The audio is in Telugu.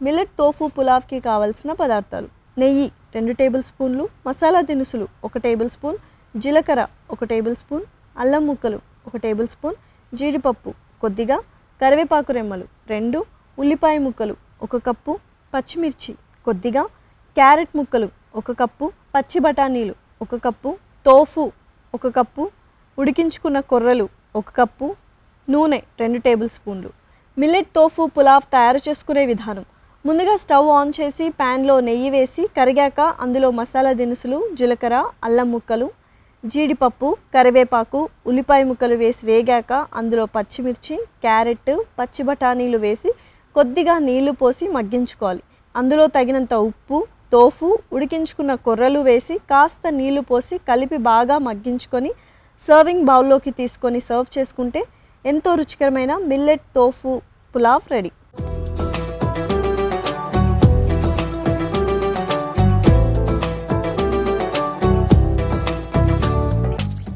మిల్లెట్ టోఫు పులావ్కి కావాల్సిన పదార్థాలు: నెయ్యి 2 టేబుల్ స్పూన్లు, మసాలా దినుసులు 1 టేబుల్ స్పూన్, జీలకర్ర 1 టేబుల్ స్పూన్, అల్లం ముక్కలు 1 టేబుల్ స్పూన్, జీడిపప్పు కొద్దిగా, కరివేపాకు రెమ్మలు 2, ఉల్లిపాయ ముక్కలు 1 కప్పు, పచ్చిమిర్చి కొద్దిగా, క్యారెట్ ముక్కలు 1 కప్పు, పచ్చి బఠానీలు 1 కప్పు, టోఫు 1 కప్పు, ఉడికించుకున్న కొర్రలు 1 కప్పు, నూనె 2 టేబుల్ స్పూన్లు. మిల్లెట్ టోఫు పులావ్ తయారు చేసుకునే విధానం: ముందుగా స్టవ్ ఆన్ చేసి ప్యాన్లో నెయ్యి వేసి కరిగాక అందులో మసాలా దినుసులు, జీలకర్ర, అల్లం ముక్కలు, జీడిపప్పు, కరివేపాకు, ఉల్లిపాయ ముక్కలు వేసి వేగాక అందులో పచ్చిమిర్చి, క్యారెట్, పచ్చి బఠానీలు వేసి కొద్దిగా నీళ్లు పోసి మగ్గించుకోవాలి. అందులో తగినంత ఉప్పు, టోఫు, ఉడికించుకున్న కొర్రలు వేసి కాస్త నీళ్లు పోసి కలిపి బాగా మగ్గించుకొని సర్వింగ్ బౌల్లోకి తీసుకొని సర్వ్ చేసుకుంటే ఎంతో రుచికరమైన మిల్లెట్ టోఫు పులావ్ రెడీ.